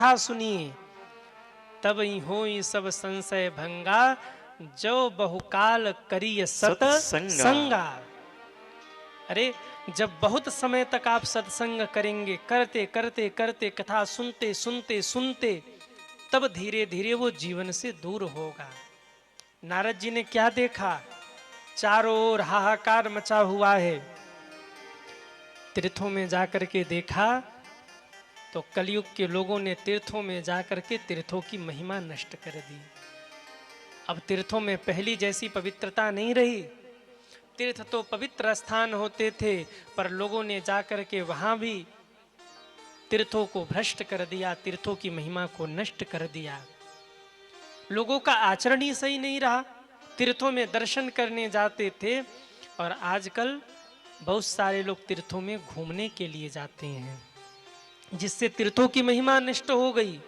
कथा सुनिए, तब ही होई सब संशय भंगा, जो बहुकाल करिय सत्संगा। अरे जब बहुत समय तक आप सत्संग करेंगे, करते करते करते कथा सुनते सुनते सुनते, तब धीरे धीरे वो जीवन से दूर होगा। नारद जी ने क्या देखा? चारों ओर हाहाकार मचा हुआ है। तीर्थों में जाकर के देखा तो कलयुग के लोगों ने तीर्थों में जाकर के तीर्थों की महिमा नष्ट कर दी। अब तीर्थों में पहली जैसी पवित्रता नहीं रही। तीर्थ तो पवित्र स्थान होते थे, पर लोगों ने जाकर के वहां भी तीर्थों को भ्रष्ट कर दिया, तीर्थों की महिमा को नष्ट कर दिया। लोगों का आचरण ही सही नहीं रहा। तीर्थों में दर्शन करने जाते थे और आजकल बहुत सारे लोग तीर्थों में घूमने के लिए जाते हैं, जिससे तीर्थों की महिमा नष्ट हो गई।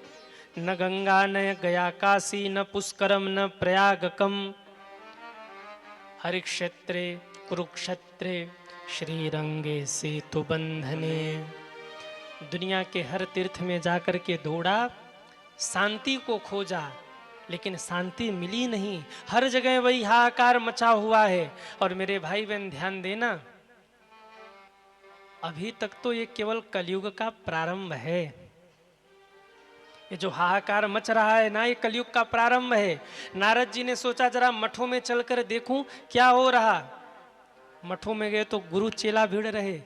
न गंगा न गया काशी, न पुष्करम न प्रयागकम, हरिक्षेत्रे कुरुक्षेत्रे श्रीरंगे सेतु बंधने। दुनिया के हर तीर्थ में जाकर के दौड़ा, शांति को खोजा, लेकिन शांति मिली नहीं। हर जगह वही हाहाकार मचा हुआ है। और मेरे भाई बहन ध्यान देना, अभी तक तो ये केवल कलयुग का प्रारंभ है। ये जो हाहाकार मच रहा है ना, ये कलयुग का प्रारंभ है। नारद जी ने सोचा जरा मठों में चलकर देखूं क्या हो रहा। मठों में गए तो गुरु चेला भिड़ रहे।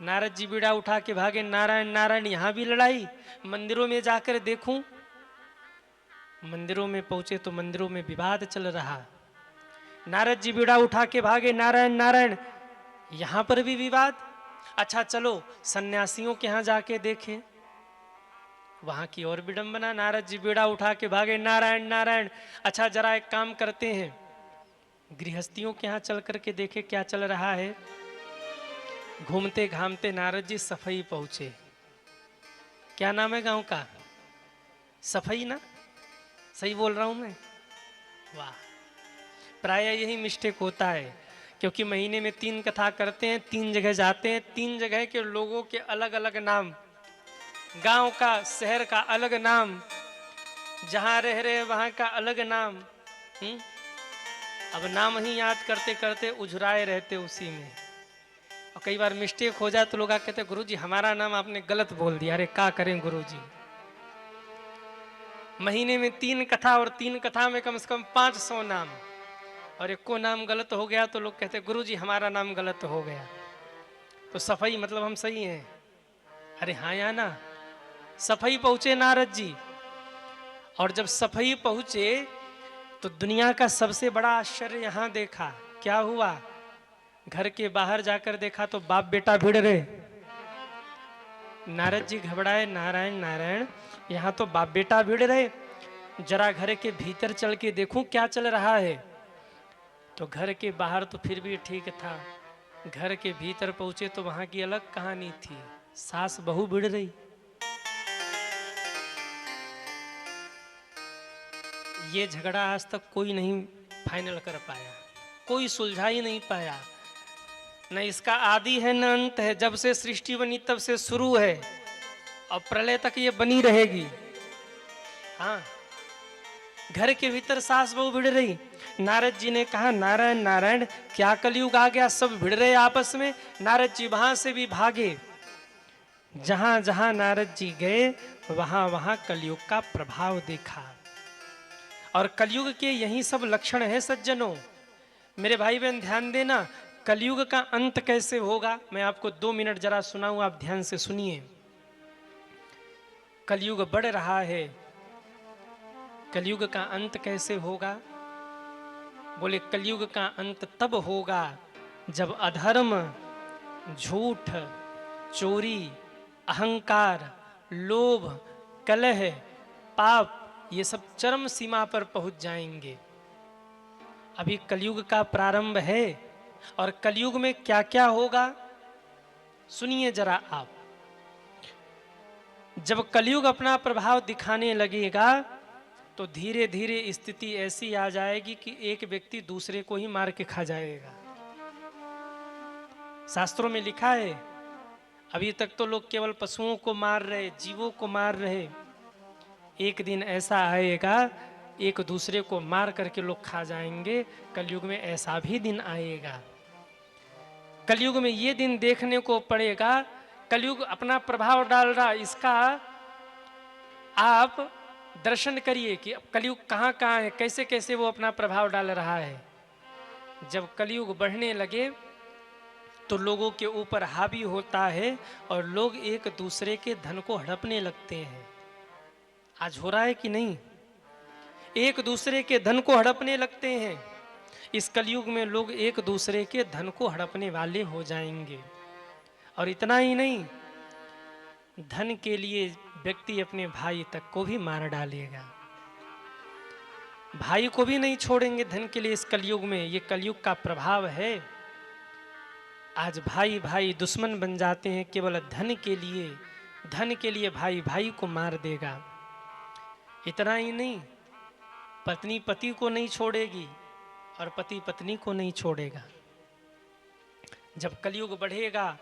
नारद जी बीड़ा उठा के भागे, नारायण नारायण, यहां भी लड़ाई। मंदिरों में जाकर देखूं, मंदिरों में पहुंचे तो मंदिरों में विवाद चल रहा। नारद जी बीड़ा उठा के भागे, नारायण नारायण, यहां पर भी विवाद। अच्छा चलो सन्यासियों के यहां जाके देखें, वहां की और विडंबना। नारद जी बीड़ा उठा के भागे, नारायण नारायण। अच्छा जरा एक काम करते हैं, गृहस्थियों के यहां चल करके देखे क्या चल रहा है। घूमते घामते नारद जी सफाई पहुंचे। क्या नाम है गांव का? सफाई ना? सही बोल रहा हूं मैं? वाह। प्राय यही मिस्टेक होता है, क्योंकि महीने में 3 कथा करते हैं, 3 जगह जाते हैं, 3 जगह के लोगों के अलग अलग नाम, गांव का शहर का अलग नाम, जहां रह रहे वहां का अलग नाम। अब नाम ही याद करते करते उझराए रहते उसी में। और कई बार मिस्टेक हो जाए तो लोग कहते गुरु जी हमारा नाम आपने गलत बोल दिया। अरे क्या करें गुरु जी, महीने में 3 कथा और 3 कथा में कम से कम 500 नाम, और एक को नाम गलत हो गया तो लोग कहते गुरु जी हमारा नाम गलत हो गया। तो सफाई मतलब हम सही हैं? अरे हाँ या ना। सफाई पहुंचे नारद जी, और जब सफाई पहुंचे तो दुनिया का सबसे बड़ा आश्चर्य यहां देखा। क्या हुआ? घर के बाहर जाकर देखा तो बाप बेटा भिड़ रहे। नारद जी घबराए, नारायण नारायण, यहां तो बाप बेटा भिड़ रहे, जरा घर के भीतर चल के देखूं क्या चल रहा है। तो घर के बाहर तो फिर भी ठीक था, घर के भीतर पहुंचे तो वहां की अलग कहानी थी। सास बहू भिड़ रही। ये झगड़ा आज तक कोई नहीं फाइनल कर पाया, कोई सुलझा ही नहीं पाया। न इसका आदि है न अंत है। जब से सृष्टि बनी तब से शुरू है, और प्रलय तक ये बनी रहेगी। हाँ, घर के भीतर सास बहू भिड़ रही। नारद जी ने कहा नारायण नारायण, क्या कलयुग आ गया, सब भिड़ रहे आपस में। नारद जी वहां से भी भागे। जहां जहां नारद जी गए वहां वहां कलयुग का प्रभाव देखा। और कलयुग के यही सब लक्षण है सज्जनों। मेरे भाई बहन ध्यान देना, कलयुग का अंत कैसे होगा मैं आपको 2 मिनट जरा सुनाऊं, आप ध्यान से सुनिए। कलयुग बढ़ रहा है, कलयुग का अंत कैसे होगा? बोले कलयुग का अंत तब होगा जब अधर्म, झूठ, चोरी, अहंकार, लोभ, कलह, पाप, ये सब चरम सीमा पर पहुंच जाएंगे। अभी कलयुग का प्रारंभ है, और कलयुग में क्या क्या होगा सुनिए जरा आप। जब कलयुग अपना प्रभाव दिखाने लगेगा तो धीरे धीरे स्थिति ऐसी आ जाएगी कि एक व्यक्ति दूसरे को ही मार के खा जाएगा। शास्त्रों में लिखा है, अभी तक तो लोग केवल पशुओं को मार रहे, जीवों को मार रहे। एक दिन ऐसा आएगा एक दूसरे को मार करके लोग खा जाएंगे। कलयुग में ऐसा भी दिन आएगा। कलयुग में ये दिन देखने को पड़ेगा। कलयुग अपना प्रभाव डाल रहा, इसका आप दर्शन करिए कि कलयुग कहाँ कहाँ है, कैसे कैसे वो अपना प्रभाव डाल रहा है। जब कलयुग बढ़ने लगे तो लोगों के ऊपर हावी होता है और लोग एक दूसरे के धन को हड़पने लगते हैं। आज हो रहा है कि नहीं? एक दूसरे के धन को हड़पने लगते हैं। इस कलयुग में लोग एक दूसरे के धन को हड़पने वाले हो जाएंगे। और इतना ही नहीं, धन के लिए व्यक्ति अपने भाई तक को भी मार डालेगा। भाई को भी नहीं छोड़ेंगे धन के लिए। इस कलयुग में, ये कलयुग का प्रभाव है। आज भाई भाई दुश्मन बन जाते हैं केवल धन के लिए। धन के लिए भाई भाई को मार देगा। इतना ही नहीं, पत्नी पति को नहीं छोड़ेगी और पति पत्नी को नहीं छोड़ेगा। जब कलयुग बढ़ेगा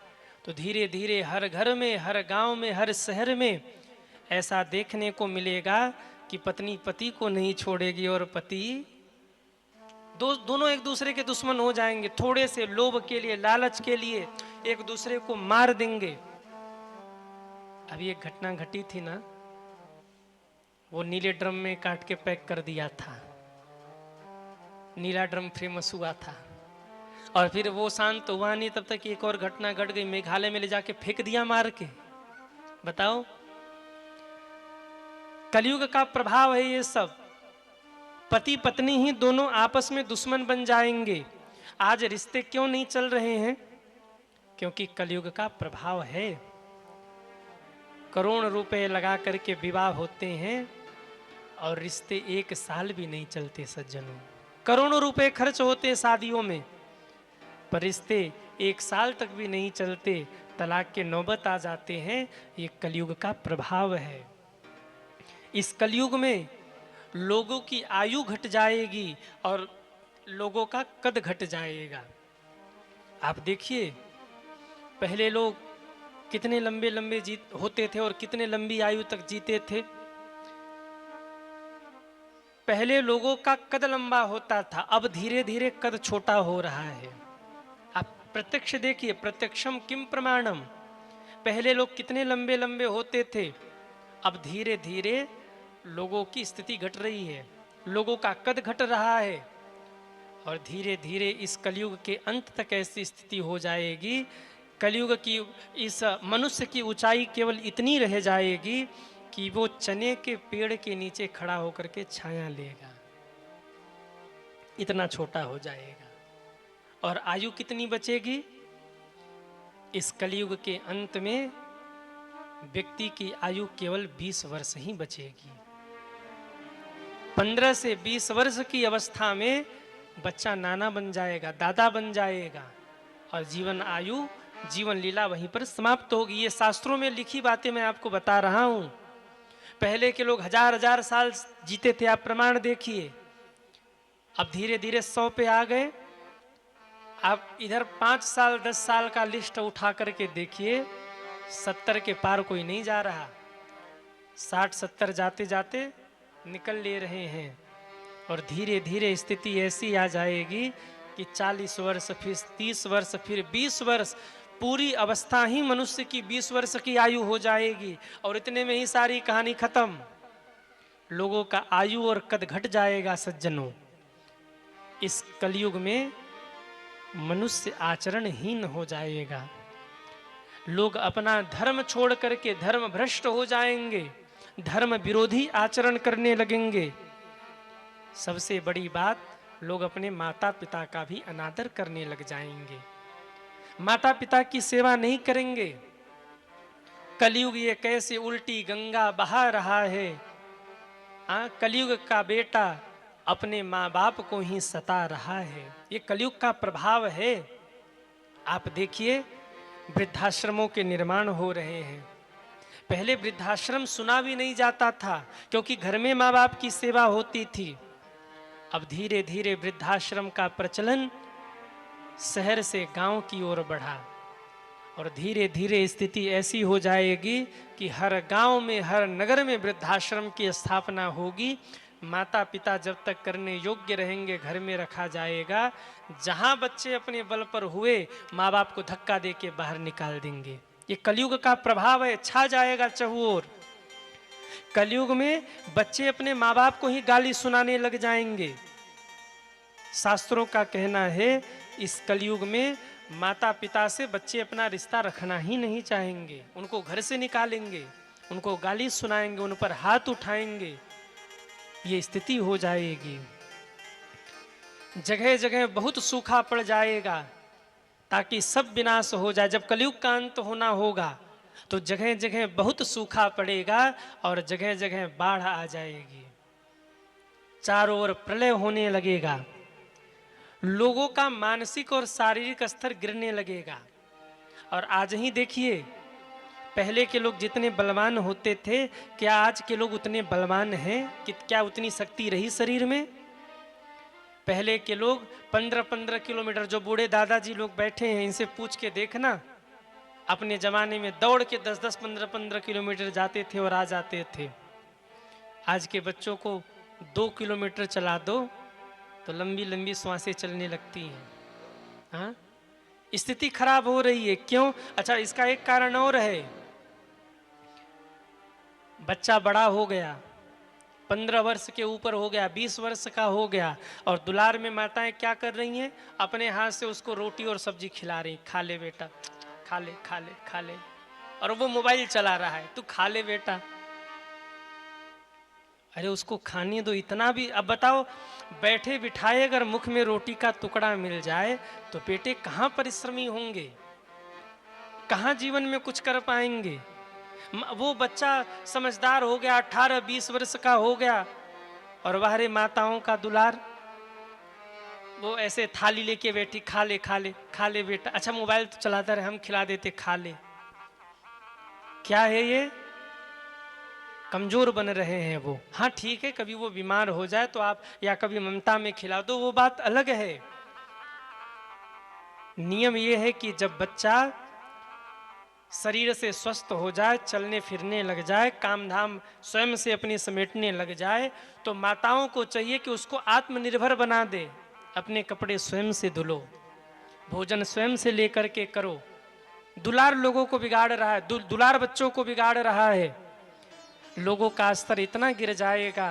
तो धीरे धीरे हर घर में, हर गांव में, हर शहर में ऐसा देखने को मिलेगा कि पत्नी पति को नहीं छोड़ेगी और पति दोनों एक दूसरे के दुश्मन हो जाएंगे। थोड़े से लोभ के लिए, लालच के लिए एक दूसरे को मार देंगे। अभी एक घटना घटी थी ना, वो नीले ड्रम में काट के पैक कर दिया था। नीला ड्रम फेमस हुआ था और फिर वो शांत हुआ नहीं, तब तक एक और घटना घट गई। मेघालय में ले जाके फेंक दिया मार के। बताओ, कलयुग का प्रभाव है ये सब। पति पत्नी ही दोनों आपस में दुश्मन बन जाएंगे। आज रिश्ते क्यों नहीं चल रहे हैं? क्योंकि कलयुग का प्रभाव है। करोड़ रुपए लगा करके विवाह होते हैं और रिश्ते एक साल भी नहीं चलते सज्जनों। करोड़ों रुपए खर्च होते शादियों में, पर रिश्ते एक साल तक भी नहीं चलते, तलाक के नौबत आ जाते हैं। ये कलयुग का प्रभाव है। इस कलयुग में लोगों की आयु घट जाएगी और लोगों का कद घट जाएगा। आप देखिए, पहले लोग कितने लंबे लंबे होते थे और कितने लंबी आयु तक जीते थे। पहले लोगों का कद लंबा होता था, अब धीरे धीरे कद छोटा हो रहा है। आप प्रत्यक्ष देखिए, प्रत्यक्षम किम प्रमाणम। पहले लोग कितने लंबे लंबे होते थे, अब धीरे धीरे लोगों की स्थिति घट रही है, लोगों का कद घट रहा है। और धीरे धीरे इस कलयुग के अंत तक ऐसी स्थिति हो जाएगी, कलयुग की इस मनुष्य की ऊंचाई केवल इतनी रह जाएगी कि वो चने के पेड़ के नीचे खड़ा होकर के छाया लेगा। इतना छोटा हो जाएगा। और आयु कितनी बचेगी? इस कलयुग के अंत में व्यक्ति की आयु केवल 20 वर्ष ही बचेगी। 15 से 20 वर्ष की अवस्था में बच्चा नाना बन जाएगा, दादा बन जाएगा और जीवन आयु, जीवन लीला वहीं पर समाप्त होगी। ये शास्त्रों में लिखी बातें मैं आपको बता रहा हूं। पहले के लोग हजार हजार साल जीते थे, आप प्रमाण देखिए। अब धीरे धीरे 100 पे आ गए। आप इधर 5 साल 10 साल का लिस्ट उठा करके देखिए, 70 के पार कोई नहीं जा रहा। 60-70 जाते जाते निकल ले रहे हैं। और धीरे धीरे स्थिति ऐसी आ जाएगी कि 40 वर्ष, फिर 30 वर्ष, फिर 20 वर्ष, पूरी अवस्था ही मनुष्य की 20 वर्ष की आयु हो जाएगी। और इतने में ही सारी कहानी खत्म। लोगों का आयु और कद घट जाएगा सज्जनों। इस कलयुग में मनुष्य आचरणहीन हो जाएगा। लोग अपना धर्म छोड़ करके धर्म भ्रष्ट हो जाएंगे, धर्म विरोधी आचरण करने लगेंगे। सबसे बड़ी बात, लोग अपने माता पिता का भी अनादर करने लग जाएंगे, माता पिता की सेवा नहीं करेंगे। कलयुग ये कैसे उल्टी गंगा बहा रहा है। कलयुग का बेटा अपने माँ बाप को ही सता रहा है। ये कलयुग का प्रभाव है। आप देखिए, वृद्धाश्रमों के निर्माण हो रहे हैं। पहले वृद्धाश्रम सुना भी नहीं जाता था, क्योंकि घर में माँ बाप की सेवा होती थी। अब धीरे धीरे वृद्धाश्रम का प्रचलन शहर से गांव की ओर बढ़ा और धीरे धीरे स्थिति ऐसी हो जाएगी कि हर गांव में, हर नगर में वृद्धाश्रम की स्थापना होगी। माता पिता जब तक करने योग्य रहेंगे घर में रखा जाएगा। जहां बच्चे अपने बल पर हुए, माँ बाप को धक्का दे के बाहर निकाल देंगे। ये कलयुग का प्रभाव है, छा जाएगा चहुओर। कलयुग में बच्चे अपने माँ बाप को ही गाली सुनाने लग जाएंगे। शास्त्रों का कहना है इस कलयुग में माता पिता से बच्चे अपना रिश्ता रखना ही नहीं चाहेंगे, उनको घर से निकालेंगे, उनको गाली सुनाएंगे, उन पर हाथ उठाएंगे। ये स्थिति हो जाएगी। जगह जगह बहुत सूखा पड़ जाएगा ताकि सब विनाश हो जाए। जब कलयुग का अंत होना होगा तो जगह जगह बहुत सूखा पड़ेगा और जगह जगह बाढ़ आ जाएगी, चारों ओर प्रलय होने लगेगा, लोगों का मानसिक और शारीरिक स्तर गिरने लगेगा। और आज ही देखिए, पहले के लोग जितने बलवान होते थे, क्या आज के लोग उतने बलवान हैं? कि क्या उतनी शक्ति रही शरीर में? पहले के लोग 15-15 किलोमीटर, जो बूढ़े दादाजी लोग बैठे हैं इनसे पूछ के देखना, अपने जमाने में दौड़ के 10-10, 15-15 किलोमीटर जाते थे और आ जाते थे। आज के बच्चों को 2 किलोमीटर चला दो तो लंबी लंबी श्वासें चलने लगती हैं। हाँ, स्थिति खराब हो रही है। क्यों? अच्छा, इसका एक कारण और है। बच्चा बड़ा हो गया, 15 वर्ष के ऊपर हो गया, 20 वर्ष का हो गया, और दुलार में माताएं क्या कर रही हैं? अपने हाथ से उसको रोटी और सब्जी खिला रही, खा ले बेटा, खा ले खा ले खा ले। और वो मोबाइल चला रहा है, तू खा ले बेटा। अरे उसको खाने दो, इतना भी। अब बताओ, बैठे बिठाए अगर मुख में रोटी का टुकड़ा मिल जाए तो बेटे कहाँ परिश्रमी होंगे, कहाँ जीवन में कुछ कर पाएंगे? वो बच्चा समझदार हो गया, 18-20 वर्ष का हो गया, और बाहरी माताओं का दुलार, वो ऐसे थाली लेके बैठी, खा ले खा ले खा ले बेटा। अच्छा, मोबाइल तो चलाता रहे, हम खिला देते, खा ले। क्या है ये? कमजोर बन रहे हैं वो। हाँ ठीक है, कभी वो बीमार हो जाए तो आप, या कभी ममता में खिला दो, वो बात अलग है। नियम ये है कि जब बच्चा शरीर से स्वस्थ हो जाए, चलने फिरने लग जाए, काम धाम स्वयं से अपनी समेटने लग जाए, तो माताओं को चाहिए कि उसको आत्मनिर्भर बना दे। अपने कपड़े स्वयं से धुलो, भोजन स्वयं से लेकर के करो। दुलार लोगों को बिगाड़ रहा है, दुलार बच्चों को बिगाड़ रहा है। लोगों का स्तर इतना गिर जाएगा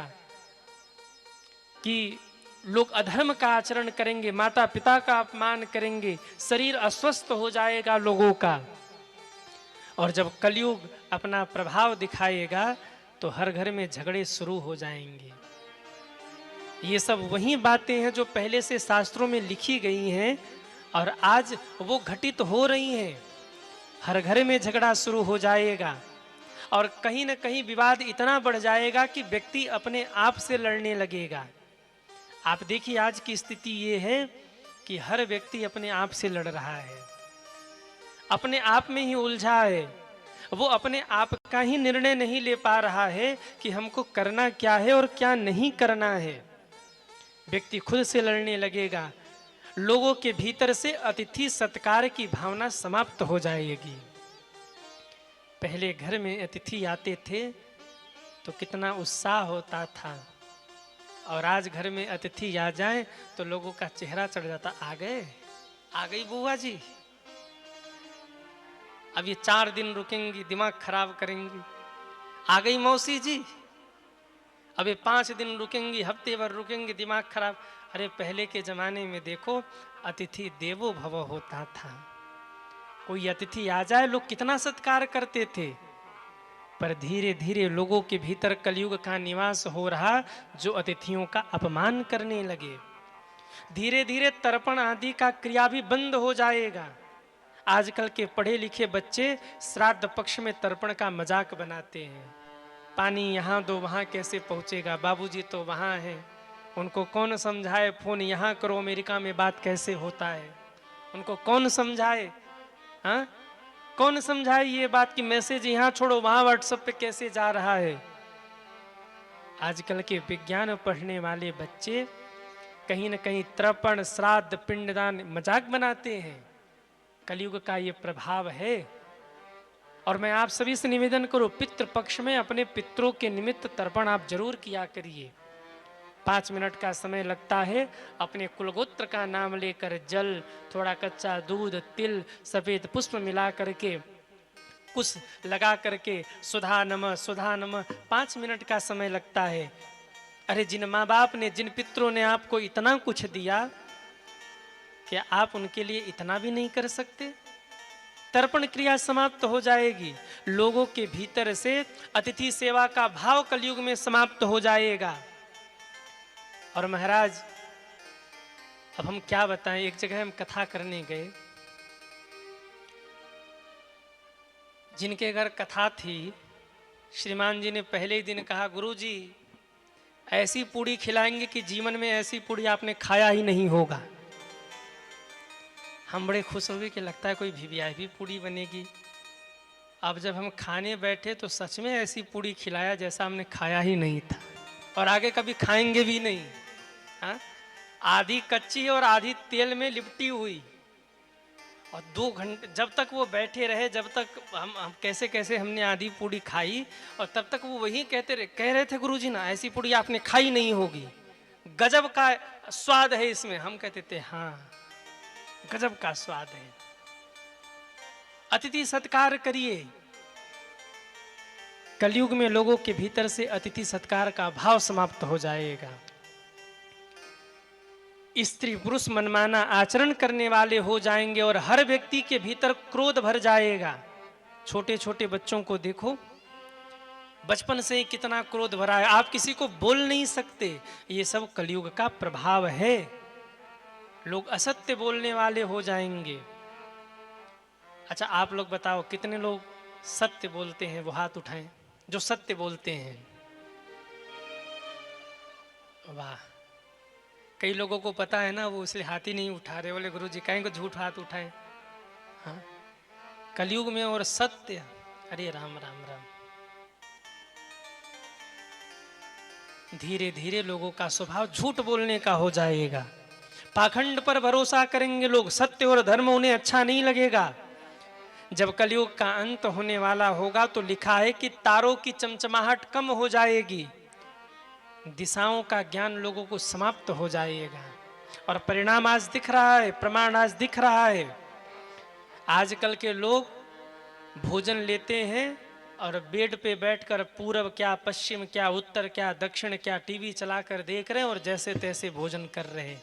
कि लोग अधर्म का आचरण करेंगे, माता पिता का अपमान करेंगे, शरीर अस्वस्थ हो जाएगा लोगों का। और जब कलयुग अपना प्रभाव दिखाएगा तो हर घर में झगड़े शुरू हो जाएंगे। ये सब वही बातें हैं जो पहले से शास्त्रों में लिखी गई हैं और आज वो घटित हो रही हैं। हर घर में झगड़ा शुरू हो जाएगा और कहीं न कहीं विवाद इतना बढ़ जाएगा कि व्यक्ति अपने आप से लड़ने लगेगा। आप देखिए, आज की स्थिति ये है कि हर व्यक्ति अपने आप से लड़ रहा है, अपने आप में ही उलझा है। वो अपने आप का ही निर्णय नहीं ले पा रहा है कि हमको करना क्या है और क्या नहीं करना है। व्यक्ति खुद से लड़ने लगेगा, लोगों के भीतर से अतिथि सत्कार की भावना समाप्त हो जाएगी। पहले घर में अतिथि आते थे तो कितना उत्साह होता था, और आज घर में अतिथि आ जाए तो लोगों का चेहरा चढ़ जाता, आ गए, आ गई बुआ जी, अब ये 4 दिन रुकेंगी, दिमाग खराब करेंगी। आ गई मौसी जी, अब ये 5 दिन रुकेंगी, हफ्ते भर रुकेंगी, दिमाग खराब। अरे पहले के जमाने में देखो, अतिथि देवो भव होता था। कोई अतिथि आ जाए लोग कितना सत्कार करते थे। पर धीरे धीरे लोगों के भीतर कलयुग का निवास हो रहा, जो अतिथियों का अपमान करने लगे। धीरे धीरे तर्पण आदि का क्रिया भी बंद हो जाएगा। आजकल के पढ़े लिखे बच्चे श्राद्ध पक्ष में तर्पण का मजाक बनाते हैं। पानी यहाँ दो, वहाँ कैसे पहुँचेगा, बाबूजी तो वहाँ हैं, उनको कौन समझाए, फोन यहाँ करो, अमेरिका में बात कैसे होता है, उनको कौन समझाए। हाँ, कौन समझाए ये बात कि मैसेज यहाँ छोड़ो, वहाँ व्हाट्सएप पे कैसे जा रहा है। आजकल के विज्ञान पढ़ने वाले बच्चे कहीं न कहीं तर्पण, श्राद्ध, पिंडदान मजाक बनाते हैं। कलयुग का ये प्रभाव है। और मैं आप सभी से निवेदन करूं, पितृपक्ष में अपने पितरों के निमित्त तर्पण आप जरूर किया करिए। 5 मिनट का समय लगता है। अपने कुलगोत्र का नाम लेकर जल, थोड़ा कच्चा दूध, तिल, सफेद पुष्प मिला करके, कुछ लगा करके सुधा नमः 5 मिनट का समय लगता है। अरे जिन माँ बाप ने, जिन पितरों ने आपको इतना कुछ दिया, क्या आप उनके लिए इतना भी नहीं कर सकते? तर्पण क्रिया समाप्त हो जाएगी। लोगों के भीतर से अतिथि सेवा का भाव कलयुग में समाप्त हो जाएगा। और महाराज, अब हम क्या बताएं, एक जगह हम कथा करने गए, जिनके घर कथा थी, श्रीमान जी ने पहले ही दिन कहा, गुरुजी ऐसी पूड़ी खिलाएंगे कि जीवन में ऐसी पूड़ी आपने खाया ही नहीं होगा। हम बड़े खुश हुए कि लगता है कोई वीवीआईपी पूड़ी बनेगी। अब जब हम खाने बैठे तो सच में ऐसी पूड़ी खिलाया जैसा हमने खाया ही नहीं था, और आगे कभी खाएंगे भी नहीं। हाँ, आधी कच्ची और आधी तेल में लिपटी हुई, और 2 घंटे जब तक वो बैठे रहे, जब तक हम कैसे कैसे हमने आधी पूड़ी खाई, और तब तक वो वही कह रहे थे, गुरुजी ना ऐसी पूड़ी आपने खाई नहीं होगी, गजब का स्वाद है इसमें। हम कहते थे हाँ, गजब का स्वाद है। अतिथि सत्कार करिए। कलयुग में लोगों के भीतर से अतिथि सत्कार का भाव समाप्त हो जाएगा। स्त्री पुरुष मनमाना आचरण करने वाले हो जाएंगे, और हर व्यक्ति के भीतर क्रोध भर जाएगा। छोटे छोटे बच्चों को देखो, बचपन से ही कितना क्रोध भरा है, आप किसी को बोल नहीं सकते। ये सब कलयुग का प्रभाव है। लोग असत्य बोलने वाले हो जाएंगे। अच्छा, आप लोग बताओ कितने लोग सत्य बोलते हैं? वो हाथ उठाएं जो सत्य बोलते हैं। वाह, कई लोगों को पता है ना, वो इसलिए हाथ ही नहीं उठा रहे, बोले गुरुजी कहें को झूठ हाथ उठाएं। हाँ, कलयुग में और सत्य, अरे राम राम राम। धीरे धीरे लोगों का स्वभाव झूठ बोलने का हो जाएगा। पाखंड पर भरोसा करेंगे लोग, सत्य और धर्म उन्हें अच्छा नहीं लगेगा। जब कलयुग का अंत होने वाला होगा तो लिखा है कि तारों की चमचमाहट कम हो जाएगी, दिशाओं का ज्ञान लोगों को समाप्त हो जाएगा। और परिणाम आज दिख रहा है, प्रमाण आज दिख रहा है। आजकल के लोग भोजन लेते हैं और बेड पे बैठकर पूरब क्या, पश्चिम क्या, उत्तर क्या, दक्षिण क्या, टीवी चलाकर देख रहे हैं और जैसे तैसे भोजन कर रहे हैं।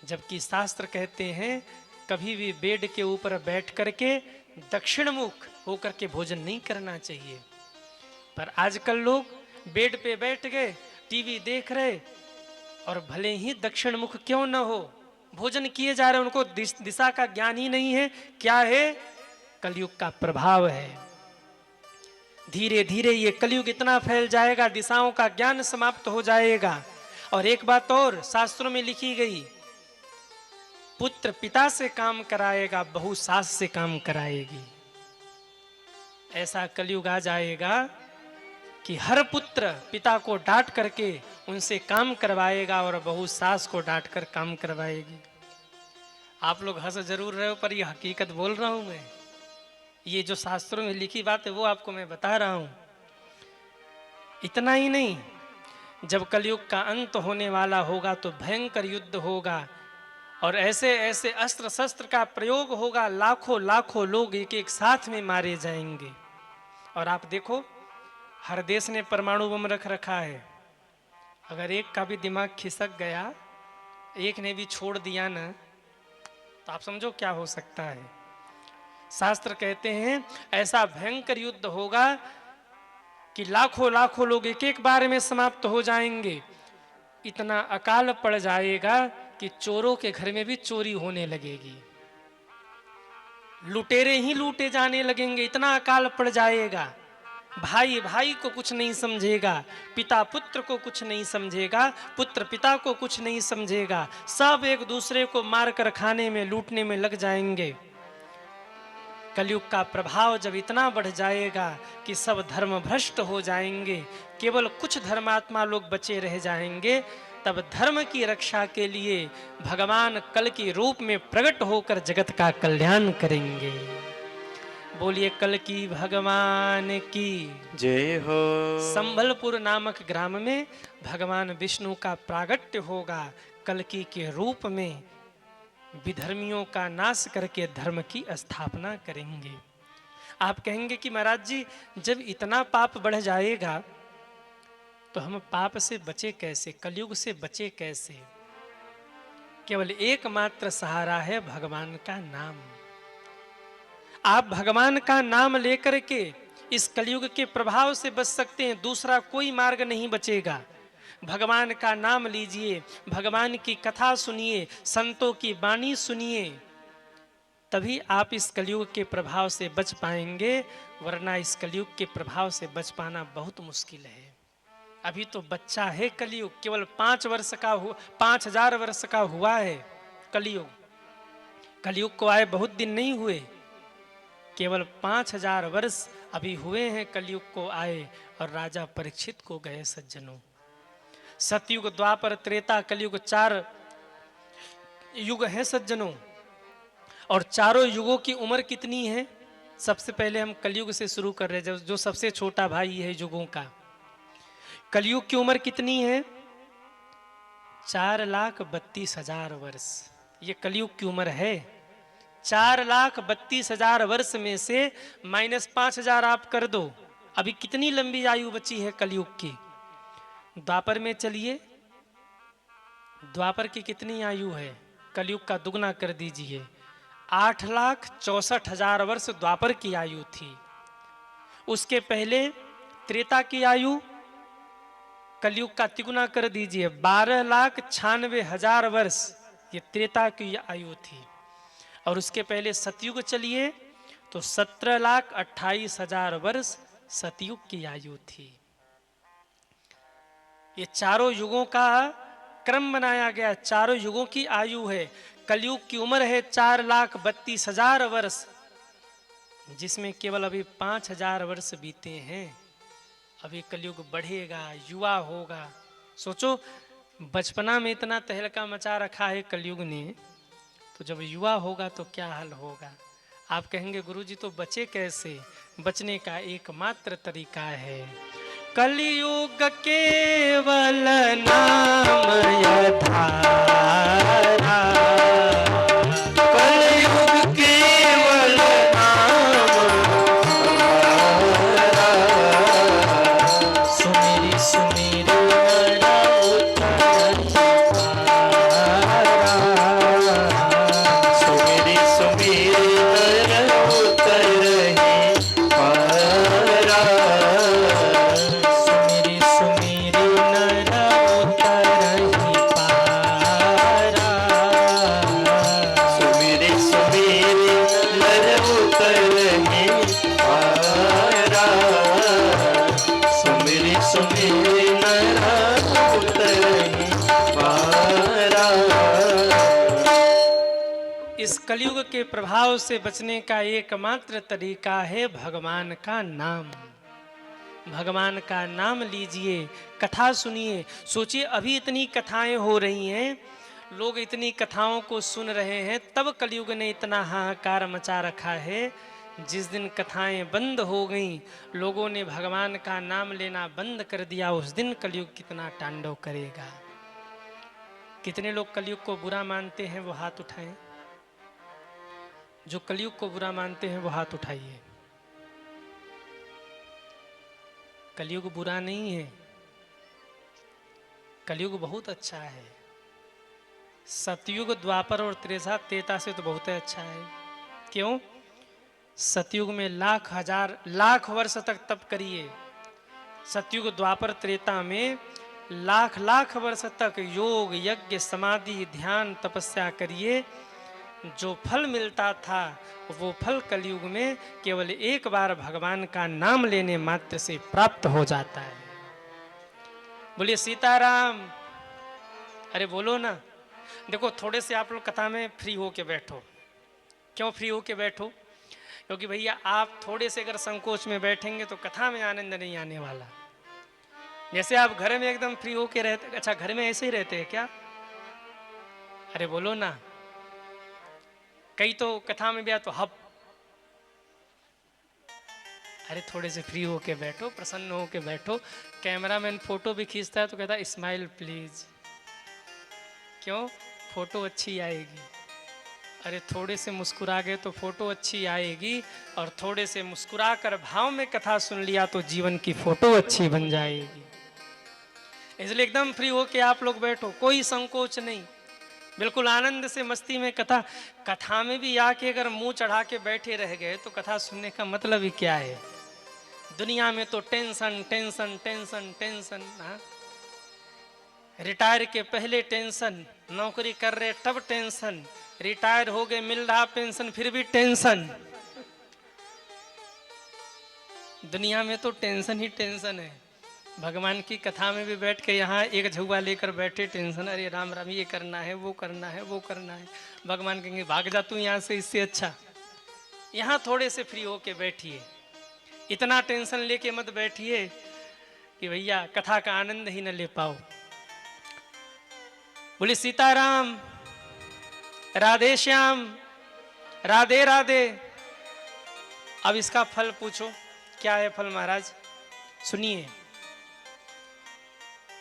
जबकि शास्त्र कहते हैं कभी भी बेड के ऊपर बैठ करके दक्षिण मुख होकर के भोजन नहीं करना चाहिए। पर आजकल लोग बेड पे बैठ गए, टीवी देख रहे, और भले ही दक्षिण मुख क्यों न हो, भोजन किए जा रहे, उनको दिशा का ज्ञान ही नहीं है। क्या है? कलयुग का प्रभाव है। धीरे धीरे ये कलयुग इतना फैल जाएगा, दिशाओं का ज्ञान समाप्त हो जाएगा। और एक बात और शास्त्रों में लिखी गई, पुत्र पिता से काम कराएगा, बहू सास से काम कराएगी। ऐसा कलयुग आ जाएगा कि हर पुत्र पिता को डांट करके उनसे काम करवाएगा और बहू सास को डांट कर काम करवाएगी। आप लोग हंस जरूर रहे हो, पर ये हकीकत बोल रहा हूं मैं। ये जो शास्त्रों में लिखी बात है वो आपको मैं बता रहा हूं। इतना ही नहीं, जब कलयुग का अंत होने वाला होगा तो भयंकर युद्ध होगा, और ऐसे ऐसे अस्त्र शस्त्र का प्रयोग होगा, लाखों लाखों लोग एक एक साथ में मारे जाएंगे। और आप देखो, हर देश ने परमाणु बम रख रखा है। अगर एक का भी दिमाग खिसक गया, एक ने भी छोड़ दिया ना, तो आप समझो क्या हो सकता है। शास्त्र कहते हैं ऐसा भयंकर युद्ध होगा कि लाखों लाखों लोग एक एक बार में समाप्त हो जाएंगे। इतना अकाल पड़ जाएगा कि चोरों के घर में भी चोरी होने लगेगी, लुटेरे ही लूटे जाने लगेंगे। इतना अकाल पड़ जाएगा, भाई भाई को कुछ नहीं समझेगा, पिता पुत्र को कुछ नहीं समझेगा, पुत्र पिता को कुछ नहीं समझेगा, सब एक दूसरे को मारकर खाने में, लूटने में लग जाएंगे। कलयुग का प्रभाव जब इतना बढ़ जाएगा कि सब धर्म भ्रष्ट हो जाएंगे, केवल कुछ धर्मात्मा लोग बचे रह जाएंगे, तब धर्म की रक्षा के लिए भगवान कल के रूप में प्रकट होकर जगत का कल्याण करेंगे। बोलिए कल की भगवान की जय हो। संबलपुर नामक ग्राम में भगवान विष्णु का प्रागट्य होगा कल्कि के रूप में। विधर्मियों का नाश करके धर्म की स्थापना करेंगे। आप कहेंगे कि महाराज जी जब इतना पाप बढ़ जाएगा तो हम पाप से बचे कैसे, कलयुग से बचे कैसे? केवल एकमात्र सहारा है भगवान का नाम। आप भगवान का नाम लेकर के इस कलयुग के प्रभाव से बच सकते हैं, दूसरा कोई मार्ग नहीं बचेगा। भगवान का नाम लीजिए, भगवान की कथा सुनिए, संतों की वाणी सुनिए, तभी आप इस कलयुग के प्रभाव से बच पाएंगे, वरना इस कलयुग के प्रभाव से बच पाना बहुत मुश्किल है। अभी तो बच्चा है कलयुग, केवल 5,000 वर्ष का हुआ है कलयुग। कलयुग को आए बहुत दिन नहीं हुए, केवल 5,000 वर्ष अभी हुए हैं कलयुग को आए, और राजा परीक्षित को गए सज्जनों। सतयुग, द्वापर, त्रेता, कलयुग 4 युग हैं सज्जनों। और चारों युगों की उम्र कितनी है? सबसे पहले हम कलयुग से शुरू कर रहे हैं, जो सबसे छोटा भाई है युगों का। कलयुग की उम्र कितनी है? 4,32,000 वर्ष। ये कलयुग की उम्र है। 4,32,000 वर्ष में से -5,000 आप कर दो, अभी कितनी लंबी आयु बची है कलयुग की? द्वापर में चलिए, द्वापर की कितनी आयु है? कलयुग का दुगना कर दीजिए, 8,64,000 वर्ष द्वापर की आयु थी। उसके पहले त्रेता की आयु कलयुग का तिगुना कर दीजिए, 12,96,000 वर्ष ये त्रेता की आयु थी। और उसके पहले सतयुग चलिए तो 17,28,000 वर्ष सतयुग की आयु थी। ये चारों युगों का क्रम बनाया गया, चारों युगों की आयु है। कलयुग की उम्र है 4,32,000 वर्ष, जिसमें केवल अभी 5,000 वर्ष बीते हैं। अभी कलयुग बढ़ेगा, युवा होगा। सोचो, बचपना में इतना तहलका मचा रखा है कलयुग ने, तो जब युवा होगा तो क्या हाल होगा? आप कहेंगे गुरुजी तो बचे कैसे? बचने का एकमात्र तरीका है कलयुग केवल नाम यथारा। कलयुग केवल नाम सुमेरी सुमेरी नरा उतर पारा। सुमेरी सुमेरी नर उतरहि पारा। सुमेरी सुमेरी नरा उतरहि पारा। सुमेरी सुमेरी नर उतरहि पारा। सुमेरी सुमेरी नर उतरहि पारा। इस कलयुग के प्रभाव से बचने का एकमात्र तरीका है भगवान का नाम। भगवान का नाम लीजिए, कथा सुनिए। सोचिए, अभी इतनी कथाएं हो रही हैं, लोग इतनी कथाओं को सुन रहे हैं, तब कलयुग ने इतना हाहाकार मचा रखा है। जिस दिन कथाएं बंद हो गईं, लोगों ने भगवान का नाम लेना बंद कर दिया, उस दिन कलयुग कितना तांडव करेगा। कितने लोग कलयुग को बुरा मानते हैं वो हाथ उठाएं। जो कलयुग को बुरा मानते हैं वो हाथ उठाइए। कलयुग बुरा नहीं है, कलयुग बहुत अच्छा है। सतयुग, द्वापर और त्रेता से तो बहुत अच्छा है। क्यों? सतयुग में लाख वर्ष तक तप करिए। सतयुग, द्वापर, त्रेता में लाख वर्ष तक योग, यज्ञ, समाधि, ध्यान, तपस्या करिए। जो फल मिलता था वो फल कलयुग में केवल एक बार भगवान का नाम लेने मात्र से प्राप्त हो जाता है। बोलिए सीताराम। अरे बोलो ना। देखो, थोड़े से आप लोग कथा में फ्री हो के बैठो। क्यों फ्री हो के बैठो? क्योंकि भैया आप थोड़े से अगर संकोच में बैठेंगे तो कथा में आनंद नहीं आने वाला। जैसे आप घर में एकदम फ्री होके रहते, अच्छा घर में ऐसे ही रहते हैं क्या? अरे बोलो ना। कई तो कथा में भी आ तो हब, अरे थोड़े से फ्री होके बैठो, प्रसन्न होके बैठो। कैमरामैन फोटो भी खींचता है तो कहता है स्माइल प्लीज। क्यों? फोटो अच्छी आएगी। अरे थोड़े से मुस्कुरा गए तो फोटो अच्छी आएगी, और थोड़े से मुस्कुरा कर भाव में कथा सुन लिया तो जीवन की फोटो अच्छी बन जाएगी। इसलिए एकदम फ्री होके आप लोग बैठो, कोई संकोच नहीं, बिल्कुल आनंद से मस्ती में कथा। कथा में भी आके अगर मुंह चढ़ा के बैठे रह गए तो कथा सुनने का मतलब ही क्या है? दुनिया में तो टेंशन टेंशन टेंशन टेंशन। हाँ, रिटायर के पहले टेंशन, नौकरी कर रहे तब टेंशन, रिटायर हो गए मिल रहा पेंशन फिर भी टेंशन। दुनिया में तो टेंशन ही टेंशन है। भगवान की कथा में भी बैठ के यहाँ एक झुआ लेकर बैठे टेंशन, अरे राम राम ये करना है वो करना है वो करना है। भगवान कहेंगे भाग जा तू यहाँ से, इससे अच्छा यहाँ थोड़े से फ्री होके बैठिए। इतना टेंशन लेके मत बैठिए कि भैया कथा का आनंद ही न ले पाओ। बोले सीताराम, राधे श्याम, राधे राधे। अब इसका फल पूछो, क्या है फल महाराज? सुनिए,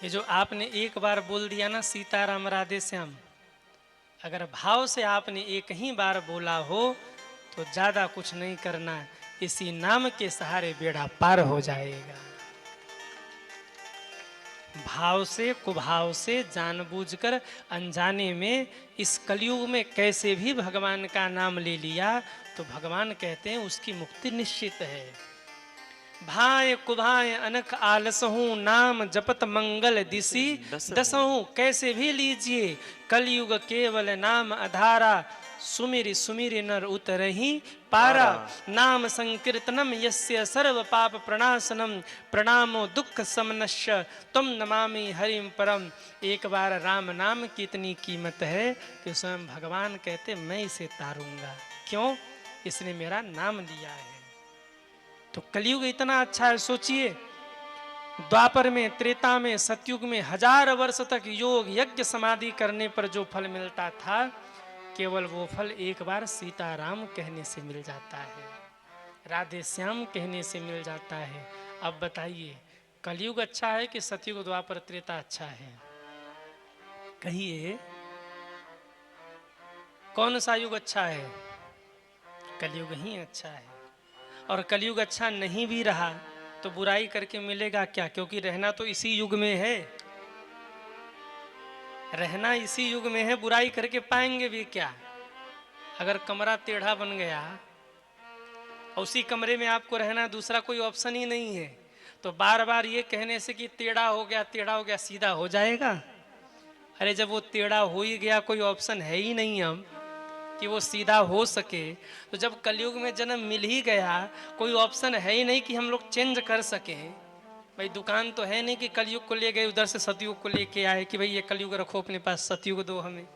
ये जो आपने एक बार बोल दिया ना सीताराम राधे श्याम, अगर भाव से आपने एक ही बार बोला हो तो ज्यादा कुछ नहीं करना, इसी नाम के सहारे बेड़ा पार हो जाएगा। भाव से कुभाव से जानबूझकर अनजाने में इस कलयुग में कैसे भी भगवान का नाम ले लिया तो भगवान कहते हैं उसकी मुक्ति निश्चित है। भाए कुभाए अनख आलसहूं, नाम जपत मंगल दिसी दसहूं। कैसे भी लीजिए कलयुग केवल नाम आधारा, सुमिर सुमिर नर उतरहि पारा। नाम संकीर्तनम यस्य सर्व पाप प्रणाशनम, प्रणामो दुख समनश्य तुम नमामि हरिम परम। एक बार राम नाम की इतनी कीमत है कि स्वयं भगवान कहते मैं इसे तारूंगा। क्यों? इसने मेरा नाम लिया है। तो कलयुग इतना अच्छा है, सोचिए द्वापर में, त्रेता में, सतयुग में 1000 वर्ष तक योग यज्ञ समाधि करने पर जो फल मिलता था, केवल वो फल एक बार सीताराम कहने से मिल जाता है, राधे श्याम कहने से मिल जाता है। अब बताइए कलयुग अच्छा है कि सतयुग द्वापर त्रेता अच्छा है? कहिए कौन सा युग अच्छा है? कलयुग ही अच्छा है। और कलयुग अच्छा नहीं भी रहा तो बुराई करके मिलेगा क्या? क्योंकि रहना तो इसी युग में है, रहना इसी युग में है, बुराई करके पाएंगे भी क्या? अगर कमरा टेढ़ा बन गया और उसी कमरे में आपको रहना, दूसरा कोई ऑप्शन ही नहीं है, तो बार बार ये कहने से कि टेढ़ा हो गया टेढ़ा हो गया, सीधा हो जाएगा? अरे जब वो टेढ़ा हो ही गया, कोई ऑप्शन है ही नहीं हम कि वो सीधा हो सके, तो जब कलयुग में जन्म मिल ही गया, कोई ऑप्शन है ही नहीं कि हम लोग चेंज कर सके। भाई दुकान तो है नहीं कि कलयुग को ले गए उधर से सतयुग को लेके आए कि भाई ये कलयुग रखो अपने पास, सतयुग दो हमें।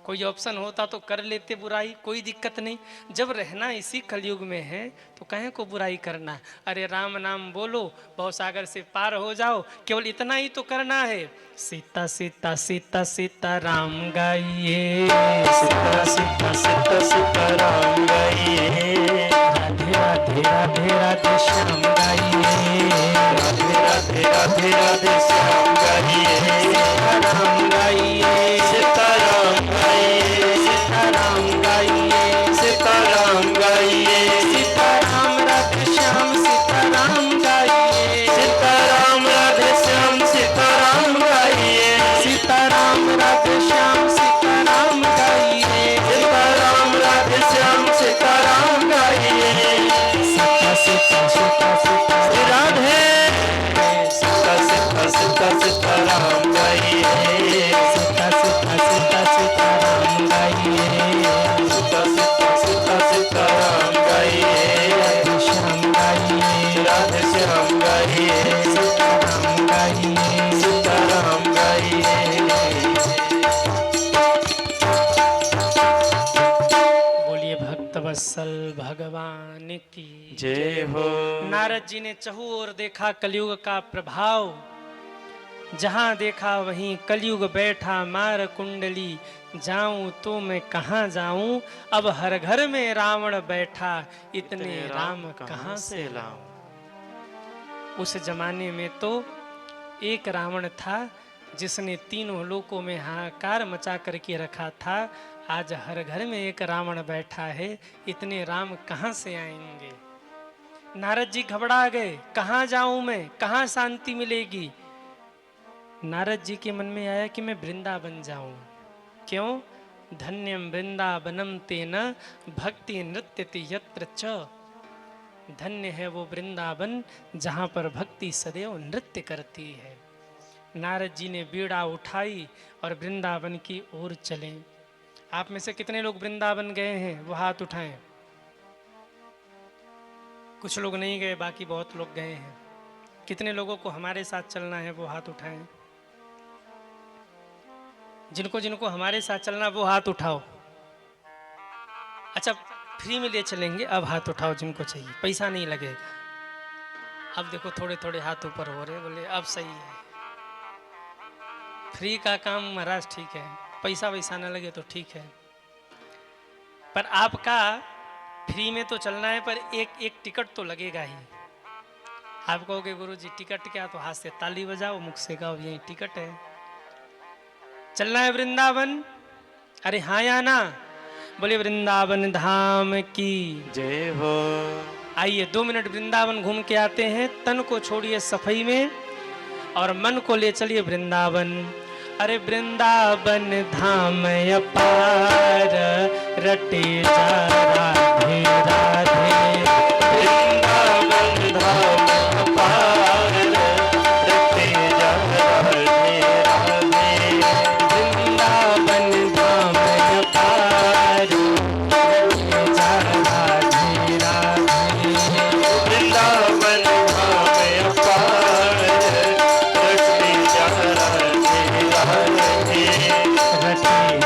कोई ऑप्शन होता तो कर लेते बुराई, कोई दिक्कत नहीं। जब रहना इसी कलयुग में है तो कहें को बुराई करना? अरे राम नाम बोलो, भवसागर से पार हो जाओ, केवल इतना ही तो करना है। सीता सीता सीता सीता राम गाइए, सीता सीता सीता सीता राम गाइए, राधे राधे राधे राधे श्याम गाइए, राधे राधे राधे राधे श्याम गाइए, राम गाइए, सीताराम गाइए, सीताराम गाइए, सीताराम गाइए, सीताराम राधे श्याम सीताराम गाइए, सीताराम राधे श्याम सीताराम गाइए, सीताराम राधे श्याम सीताराम गाइए, सीताराम राधे श्याम सीताराम गाइए, सीता सीता सीता सीता राधे सीता सीता सीता सीताराम गाइए, सीता सीता सीता सीताराम गाइए, सीता सीता सीता सीताराम गाइए, राधे श्याम गाइए, राधे श्याम गाइए, सीताराम गाइए। सीताराम गाइए। बोलिए भक्त वत्सल भगवान की जय हो। नारद जी ने चहु और देखा कलयुग का प्रभाव, जहां देखा वहीं कलयुग बैठा मार कुंडली, जाऊं तो मैं कहां जाऊं, अब हर घर में रावण बैठा, इतने राम कहां से लाऊं। उस जमाने में तो एक रावण था जिसने तीनों लोकों में हाहाकार मचा करके रखा था। आज हर घर में एक रावण बैठा है, इतने राम कहां से आएंगे। नारद जी घबरा गए, कहां जाऊं मैं, कहां शांति मिलेगी। नारद जी के मन में आया कि मैं वृंदावन जाऊं। क्यों? धन्यम वृंदावनम तेन भक्ति नृत्यति यत्र च। धन्य है वो वृंदावन जहां पर भक्ति सदैव नृत्य करती है। नारद जी ने बीड़ा उठाई और वृंदावन की ओर चले। आप में से कितने लोग वृंदावन गए हैं, वो हाथ उठाएं। कुछ लोग नहीं गए, बाकी बहुत लोग गए हैं। कितने लोगों को हमारे साथ चलना है, वो हाथ उठाएं। जिनको जिनको हमारे साथ चलना वो हाथ उठाओ। अच्छा, फ्री में ले चलेंगे, अब हाथ उठाओ जिनको चाहिए, पैसा नहीं लगेगा। अब देखो थोड़े थोड़े हाथ ऊपर हो रहे, बोले अब सही है। फ्री का काम महाराज ठीक है, पैसा वैसा ना लगे तो ठीक है, पर आपका फ्री में तो चलना है, पर एक एक टिकट तो लगेगा ही। आप कहोगे गुरुजी टिकट क्या, तो हाथ से ताली बजाओ, मुख से कहो यही टिकट है। चलना है वृंदावन, अरे हाँ या ना, बोले वृंदावन धाम की जय हो। आइए 2 मिनट वृंदावन घूम के आते हैं। तन को छोड़िए सफाई में और मन को ले चलिए वृंदावन। अरे वृंदावन धाम अपार, रटे जा राधे राधे। वृंदावन धाम अपार, रटे जा राधे राधे। वृंदावन धाम अपार, रटे जा राधे राधे। वृंदावन धाम अपार, रटे जा राधे राधे। रटे जा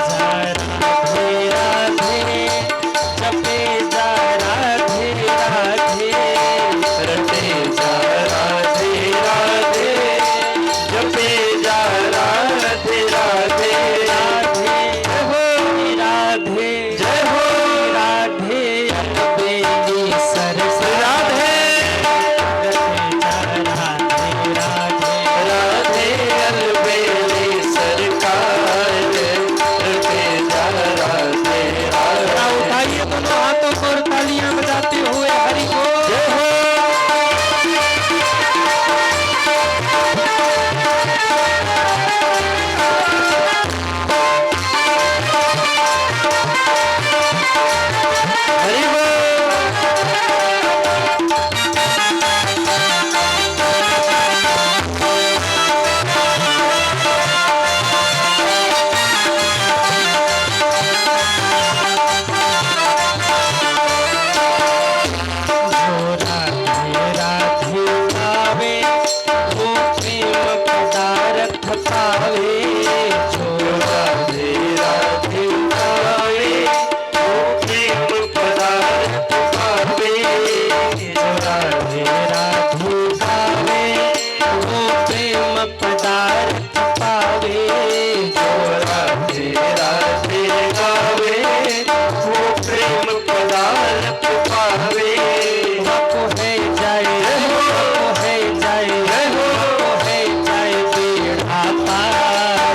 राधे राधे, जपे जा राधे राधे। रटे जा राधे राधे, जपे जा राधे राधे। राधे हो राधे, जय हो राधे बेली सरस राधे। रटे जा राधे राधे। राधे अलबेली सरकार, रटे जा राधे राधे। उठाइए दोनों हाथों को और तालियां बजाते हुए हरि को जय हो। हरि जो राधे राधे पावे, वो प्रेम पदार्थ पावे। जो राधे राधे पावे, वो प्रेम पदार्थ पावे। जो राधे राधे पावे, वो प्रेम पदार्थ पावे। जो राधे राधे गावे, वो प्रेम पदार्थ पावे। को है जाए, को है जाए, को है जाए बेड़ा पार।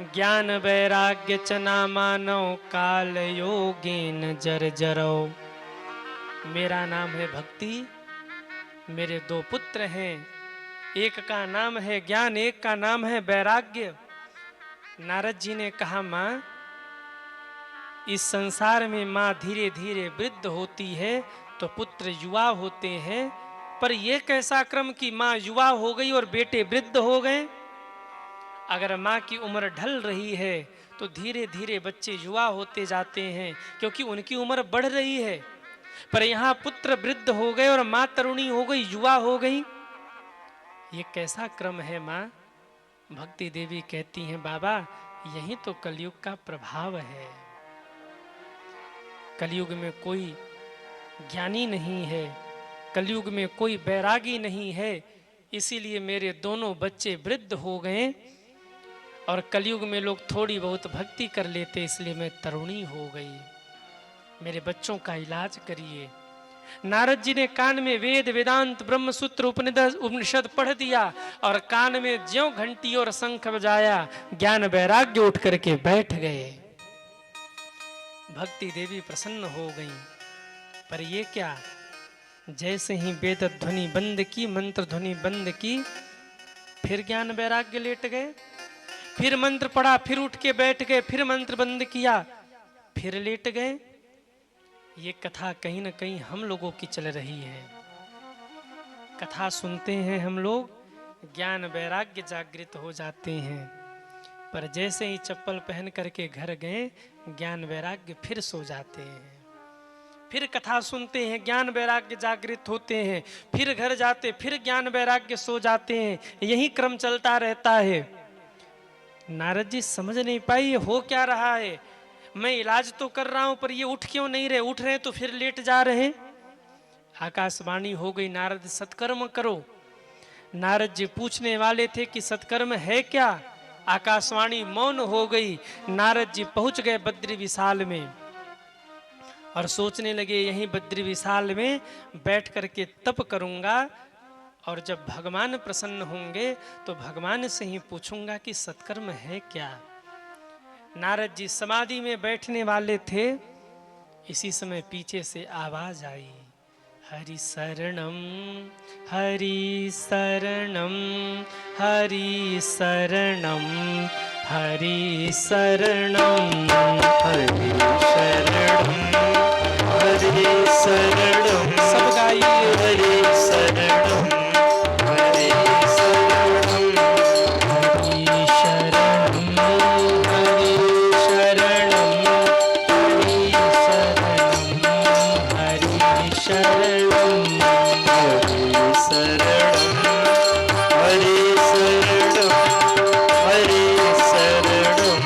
ज्ञान वैराग्य च नामानो काल योगेन जर्जरो। मेरा नाम है भक्ति, मेरे दो पुत्र हैं, एक का नाम है ज्ञान, एक का नाम है वैराग्य। नारद जी ने कहा, माँ इस संसार में माँ धीरे धीरे वृद्ध होती है तो पुत्र युवा होते हैं, पर यह कैसा क्रम कि माँ युवा हो गई और बेटे वृद्ध हो गए। अगर माँ की उम्र ढल रही है तो धीरे धीरे बच्चे युवा होते जाते हैं, क्योंकि उनकी उम्र बढ़ रही है। पर यहाँ पुत्र वृद्ध हो गए और माँ तरुणी हो गई, युवा हो गई। ये कैसा क्रम है माँ? भक्ति देवी कहती हैं, बाबा यही तो कलयुग का प्रभाव है। कलयुग में कोई ज्ञानी नहीं है, कलयुग में कोई बैरागी नहीं है, इसीलिए मेरे दोनों बच्चे वृद्ध हो गए। और कलयुग में लोग थोड़ी बहुत भक्ति कर लेते, इसलिए मैं तरुणी हो गई। मेरे बच्चों का इलाज करिए। नारद जी ने कान में वेद वेदांत ब्रह्म सूत्र उपनिषद पढ़ दिया और कान में ज्यों घंटी और शंख बजाया, ज्ञान वैराग्य उठ करके बैठ गए। भक्ति देवी प्रसन्न हो गई। पर ये क्या, जैसे ही वेद ध्वनि बंद की, मंत्र ध्वनि बंद की, फिर ज्ञान वैराग्य लेट गए। फिर मंत्र पढ़ा, फिर उठ के बैठ गए, फिर मंत्र बंद किया, फिर लेट गए। ये कथा कहीं ना कहीं हम लोगों की चल रही है। कथा सुनते हैं हम लोग, ज्ञान वैराग्य जागृत हो जाते हैं, पर जैसे ही चप्पल पहन करके घर गए, ज्ञान वैराग्य फिर सो जाते हैं। फिर कथा सुनते हैं, ज्ञान वैराग्य जागृत होते हैं, फिर घर जाते, फिर ज्ञान वैराग्य सो जाते हैं। यही क्रम चलता रहता है। नारद जी समझ नहीं पाई ये हो क्या रहा है। मैं इलाज तो कर रहा हूं, पर ये उठ क्यों नहीं रहे, उठ रहे तो फिर लेट जा रहे। आकाशवाणी हो गई, नारद सत्कर्म करो। नारद जी पूछने वाले थे कि सत्कर्म है क्या। आकाशवाणी मौन हो गई। नारद जी पहुंच गए बद्री विशाल में और सोचने लगे, यहीं बद्री विशाल में बैठ करके तप करूंगा, और जब भगवान प्रसन्न होंगे तो भगवान से ही पूछूंगा कि सत्कर्म है क्या। नारद जी समाधि में बैठने वाले थे, इसी समय पीछे से आवाज आई, हरि शरणम हरि शरणम हरि शरणम हरि शरणम हरि शरणम हरि शरणम। सब गाइए, हरि शरणम हरि शरणम हरि शरणम हरि शरणम हरि शरणम हरि शरणम हरि शरणम हरि शरणम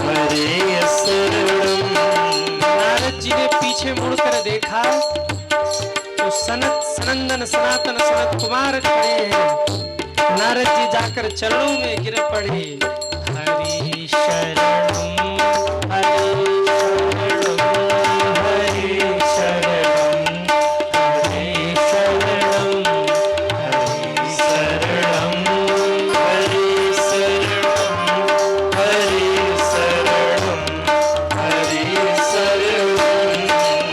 हरि शरणम। नारद जी ने पीछे मुड़कर देखा तो सनंदन सनातन सनत कुमार खड़े हैं। नारद जी जाकर चरणों में गिर पड़े, हरि शरणम हरि शरणम हरि शरणम हरि शरणम हरि शरणम हरि शरणम हरि शरणम हरि शरणम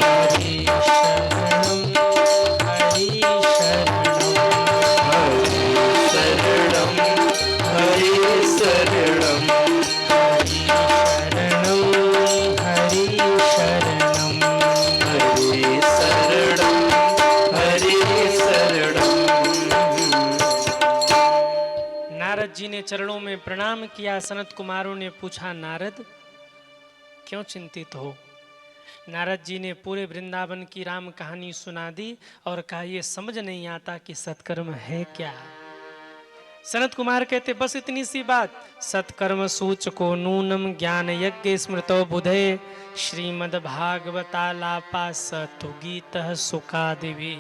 हरि शरणम हरि शरणम हरि शरणम हरि शरणम हरि शरणम हरि शरणम। नारद जी ने चरणों में प्रणाम किया। सनत कुमारों ने पूछा, नारद क्यों चिंतित हो। नारद जी ने पूरे वृंदावन की राम कहानी सुना दी और कहा, यह समझ नहीं आता कि सत्कर्म है क्या। सनत कुमार कहते, बस इतनी सी बात, सत्कर्म सूचको नूनम ज्ञान यज्ञ स्मृतो बुधे श्रीमद् भागवतालापा सतु गीत सुखादिभि।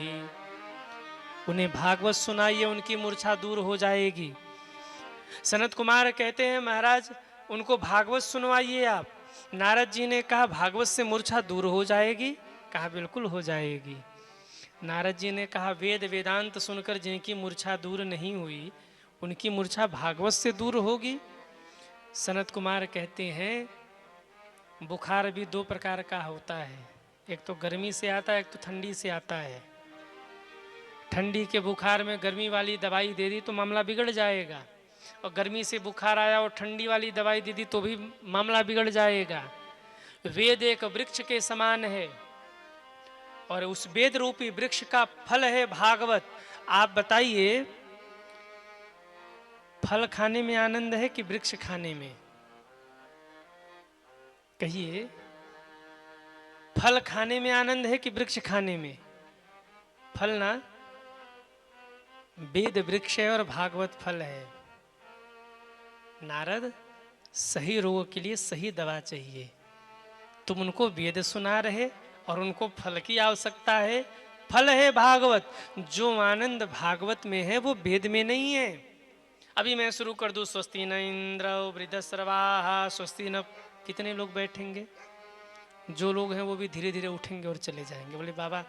उन्हें भागवत सुनाइए, उनकी मूर्छा दूर हो जाएगी। सनत कुमार कहते हैं, महाराज उनको भागवत सुनवाइए आप। नारद जी ने कहा, भागवत से मूर्छा दूर हो जाएगी। कहा, बिल्कुल हो जाएगी। नारद जी ने कहा, वेद वेदांत सुनकर जिनकी मूर्छा दूर नहीं हुई, उनकी मूर्छा भागवत से दूर होगी। सनत कुमार कहते हैं बुखार भी दो प्रकार का होता है, एक तो गर्मी से आता है, एक तो ठंडी से आता है। ठंडी के बुखार में गर्मी वाली दवाई दे दी तो मामला बिगड़ जाएगा, और गर्मी से बुखार आया और ठंडी वाली दवाई दे दी तो भी मामला बिगड़ जाएगा। वेद एक वृक्ष के समान है और उस वेद रूपी वृक्ष का फल है भागवत। आप बताइए, फल खाने में आनंद है कि वृक्ष खाने में? कहिए, फल खाने में आनंद है कि वृक्ष खाने में? फल ना, वेद वृक्ष है और भागवत फल है। नारद, सही रोग के लिए सही दवा चाहिए। तुम उनको वेद सुना रहे और उनको फल की आवश्यकता है। फल है भागवत। जो आनंद भागवत में है वो वेद में नहीं है। अभी मैं शुरू कर दूं, स्वस्ति न इंद्र वृद्धस्रवाः स्वस्ति न, कितने लोग बैठेंगे? जो लोग हैं वो भी धीरे धीरे उठेंगे और चले जाएंगे। बोले बाबा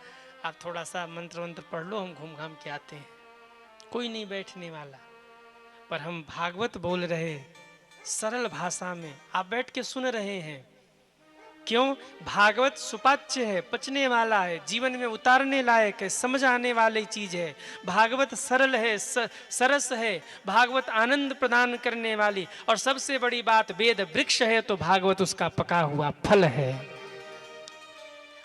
आप थोड़ा सा मंत्र वंत्र पढ़ लो, हम घूम घाम के आते हैं। कोई नहीं बैठने वाला, पर हम भागवत बोल रहे सरल भाषा में, आप बैठ के सुन रहे हैं। क्यों? भागवत सुपाच्य है, पचने वाला है, जीवन में उतारने लायक है, समझ आने वाली चीज है। भागवत सरल है, सरस है, भागवत आनंद प्रदान करने वाली, और सबसे बड़ी बात वेद वृक्ष है तो भागवत उसका पका हुआ फल है।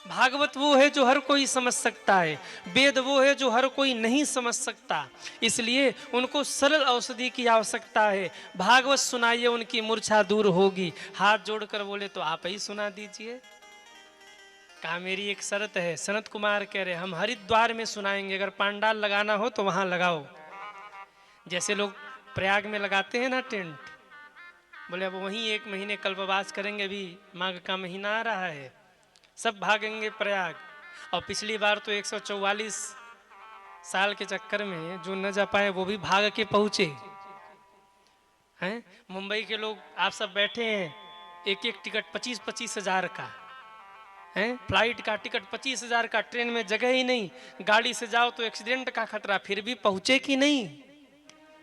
भागवत वो है जो हर कोई समझ सकता है, वेद वो है जो हर कोई नहीं समझ सकता, इसलिए उनको सरल औषधि की आवश्यकता है। भागवत सुनाइए, उनकी मूर्छा दूर होगी। हाथ जोड़कर बोले तो आप ही सुना दीजिए। कहा मेरी एक शर्त है। सनत कुमार कह रहे हम हरिद्वार में सुनाएंगे, अगर पांडाल लगाना हो तो वहां लगाओ, जैसे लोग प्रयाग में लगाते हैं ना टेंट। बोले अब वहीं 1 महीने कल्पवास करेंगे, अभी माघ का महीना आ रहा है, सब भागेंगे प्रयाग। और पिछली बार तो 144 साल के चक्कर में जो न जा पाए वो भी भाग के पहुंचे हैं। मुंबई के लोग आप सब बैठे हैं, एक एक टिकट 25-25 हजार का है, फ्लाइट का टिकट 25 हजार का, ट्रेन में जगह ही नहीं, गाड़ी से जाओ तो एक्सीडेंट का खतरा, फिर भी पहुंचे कि नहीं?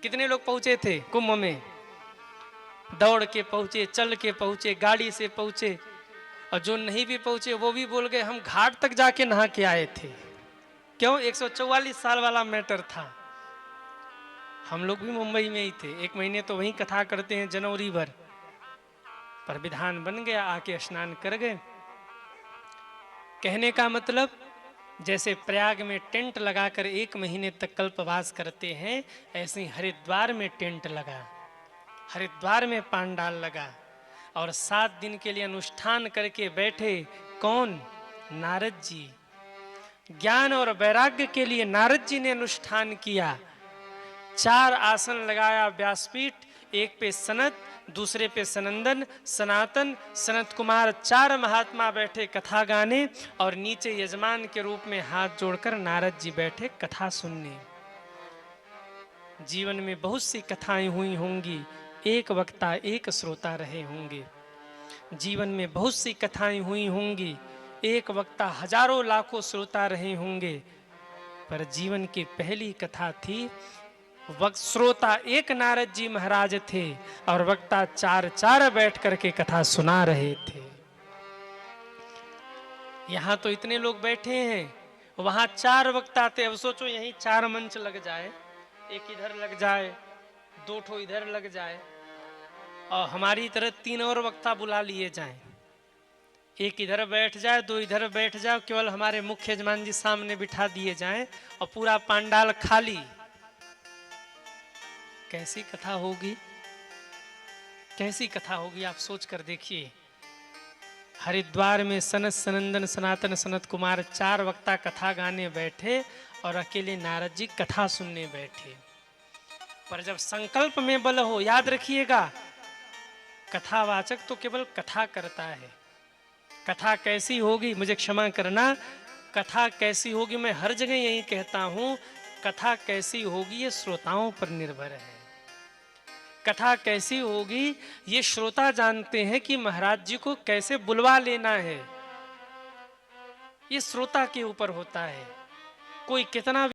कितने लोग पहुंचे थे कुंभ में? दौड़ के पहुंचे, चल के पहुंचे, गाड़ी से पहुंचे, और जो नहीं भी पहुंचे वो भी बोल गए हम घाट तक जाके नहा के आए थे। क्यों? 144 साल वाला मैटर था। हम लोग भी मुंबई में ही थे, 1 महीने तो वहीं कथा करते हैं जनवरी भर, पर विधान बन गया, आके स्नान कर गए। कहने का मतलब, जैसे प्रयाग में टेंट लगाकर 1 महीने तक कल्पवास करते हैं, ऐसे ही हरिद्वार में टेंट लगा, हरिद्वार में पांडाल लगा, और 7 दिन के लिए अनुष्ठान करके बैठे। कौन? नारद जी। ज्ञान और वैराग्य के लिए नारद जी ने अनुष्ठान किया। 4 आसन लगाया व्यासपीठ, एक पे सनत, दूसरे पे सनंदन, सनातन, सनत कुमार, 4 महात्मा बैठे कथा गाने, और नीचे यजमान के रूप में हाथ जोड़कर नारद जी बैठे कथा सुनने। जीवन में बहुत सी कथाएं हुई होंगी, एक वक्ता एक श्रोता रहे होंगे। जीवन में बहुत सी कथाएं हुई होंगी, एक वक्ता हजारों लाखों श्रोता रहे होंगे, पर जीवन की पहली कथा थी, श्रोता एक नारद जी महाराज थे और वक्ता 4 बैठ करके कथा सुना रहे थे। यहां तो इतने लोग बैठे हैं, वहां 4 वक्ता थे। अब सोचो यहीं 4 मंच लग जाए, एक इधर लग जाए, 2 ठो इधर लग जाए, और हमारी तरह 3 और वक्ता बुला लिए जाएं, एक इधर बैठ जाए, 2 इधर बैठ जाए, केवल हमारे मुख्य यजमान जी सामने बिठा दिए जाएं और पूरा पांडाल खाली। कैसी कथा होगी? कैसी कथा होगी? आप सोच कर देखिए। हरिद्वार में सनत, सनंदन, सनातन, सनत कुमार 4 वक्ता कथा गाने बैठे और अकेले नारद जी कथा सुनने बैठे। पर जब संकल्प में बल हो, याद रखिएगा, कथावाचक तो केवल कथा करता है। कथा कैसी होगी, मुझे क्षमा करना, कथा कैसी होगी मैं हर जगह यही कहता हूं, कथा कैसी होगी ये श्रोताओं पर निर्भर है। कथा कैसी होगी ये श्रोता जानते हैं कि महाराज जी को कैसे बुलवा लेना है, ये श्रोता के ऊपर होता है। कोई कितना